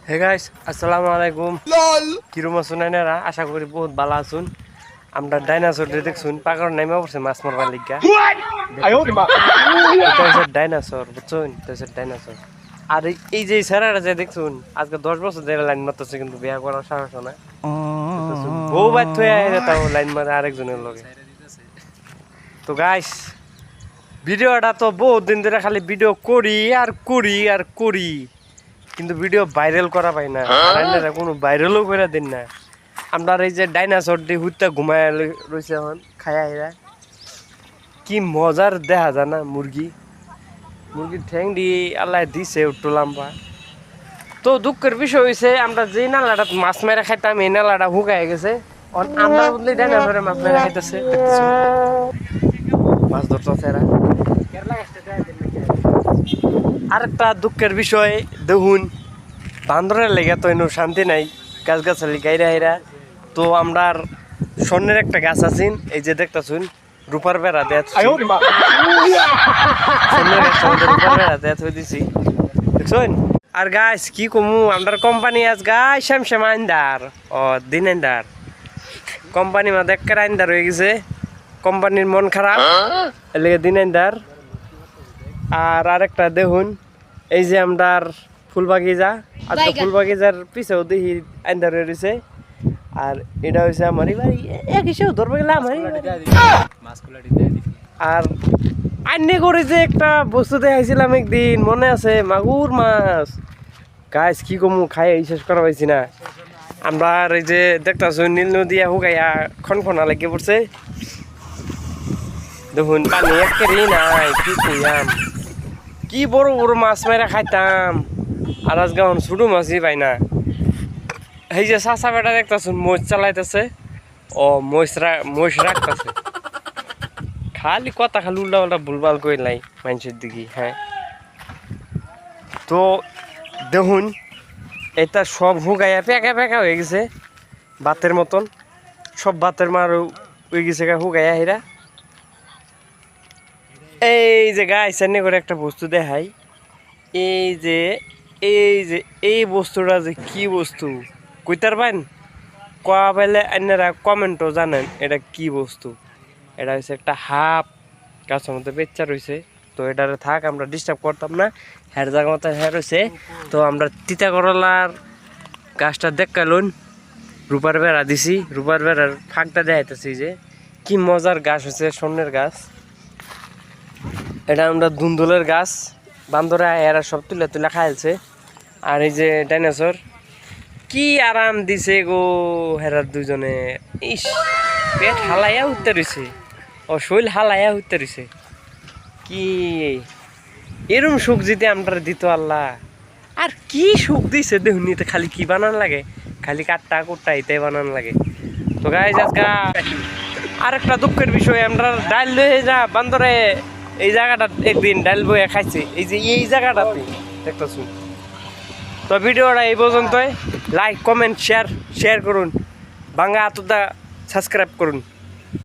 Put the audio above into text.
Hey guys আসসালামু আলাইকুম কিরম আছেন আপনারা আশা করি বহুত ভালো আছেন আমরা ডাইনোসর দেখছুন পাগল নাইমা পড়ছে মাছ মারবার লাগিয়া এটা হচ্ছে ডাইনোসর বুঝছেন এটা হচ্ছে ডাইনোসর আর এই যে স্যারেরা যে দেখছুন আজকে 10 বছর ধরে লাইন মারতেছে কিন্তু বিয়া করার সাহস না বউ বাদ হয়ে আইরে তাও লাইন মারে আরেকজনের লগে তো গাইস ভিডিওটা তো বহুত দিন ধরে খালি ভিডিও করি আর করি আর করি কিন্তু ভিডিও ভাইরাল করা পাই না আর কোনো ভাইরালও করে দিন না আমরা এই যে ডাইনোসর দিয়ে হুইতে ঘুমায় রয়েছে এখন খায়া এরা কি মজার দেখা যায় না মুরগির ঠ্যাং দিয়ে আল্লাহ দিছে একটু লম্বা তো দুঃখের বিষয় হয়েছে আমরা যে নালাটা মাছ মেরে খাইতাম এই নালাটা হুকায় গেছে আমরা বদলে ডাইনোসরে মাছ মেরে খাইতেছে মাছ ধরতেছে এরা আরেকটা দুঃখের বিষয় দেখুন বান্দরের লেগে তো এনে শান্তি নাই গাছ গাছালি গাইরা হাইরা তো আমরা স্বর্ণের একটা গাছ আছেন এই যে দেখতেছুন রূপার বেড়া দেয়া স্বর্ণের রূপার বেড়া দেয়া থই দিছি দেখছুন আর গাছ কি কমু আমরা কোম্পানি আজ গাছ শ্যাম আইন্দার ও দিন আইন্দার কোম্পানি মা দেখ আইন্দার হয়ে গেছে কোম্পানির মন খারাপ এর লেগে দিন আইন্দার আর আরেকটা দেখুন এই যে আমরা ফুল বাগিচা আজকে ফুল বাগিচার পিছেও দেখি আইন্দা রয়েছে আর এটা হচ্ছে আমারই বাড়ি এক হিসেবে ধরবে গেলে আমারই আর আইনে করে যে একটা বস্তু দেখাইছিলাম একদিন মনে আছে মাগুর মাছ গাছ কি কমু খাই শেষ করা পাইছি না আমরা এই যে দেখতেছ নীল নদী হুকাইয়া খনখনা লেগে পড়ছে দেখুন পানি একেবারেই নাই কি কইয়াম কি বড় বড় মাছ মেরা খাইতাম আর আজকে এখন ছোটো মাছই পাই না এই যে চাষা বেটা দেখতেছ মহিষ চালাইতেছে ও মহিষ রাখতেছে খালি কথা খালি উল্টা উল্টা ভুলভাল করে লাই মানুষের দিকে হ্যাঁ তো দেখুন এটা সব হুগাইয়া পেকা পেকা হয়ে গেছে ভাতের মতন সব ভাতের মার হয়ে গেছে হুগাইয়া হেরা এই যে গাইস এনে করে একটা বস্তু দেখাই এই যে এই বস্তুটা যে কি বস্তু কইতার পাইন কোয়া পাইলে আপনারা কমেন্টও জানেন এটা কি বস্তু এটা হচ্ছে একটা হাফ গাছের মধ্যে বেচ্চা রয়েছে তো এটারে থাক আমরা ডিস্টার্ব করতাম না হ্যার জায়গা মতো হ্যাঁ রয়েছে তো আমরা তিতা করলার গাছটা দেখালুন রূপার বেড়া দিছি রূপার বেড়ার ফাঁকটা দেখাইতেছি যে কি মজার গাছ হচ্ছে স্বর্ণের গাছ এটা আমরা দুন্দুলের গাছ বান্দরে এরা সব তুলে তুলে খাইছে আর এই যে ডাইনোসর কি আরাম দিছে গো হেরার দুজনে ইস পেট হালাইয়া উঠতে রয়েছে ও শৈল হালাইয়া উঠতে রয়েছে কি এরম সুখ দিতে আমরা দিত আল্লাহ আর কি সুখ দিছে দেখুন খালি কি বানান লাগে খালি কাটটা কুটটা এটাই বানান লাগে তো গাইস আজকে আরেকটা দুঃখের বিষয় আমরা ডাল লয়ে যা বান্দরে এই জায়গাটা একদিন ডাল বয়ে খাইছে এই যে এই জায়গাটাতে দেখতেছুন তো ভিডিওটা এই পর্যন্তই লাইক কমেন্ট শেয়ার করুন বাংলা আতদা সাবস্ক্রাইব করুন।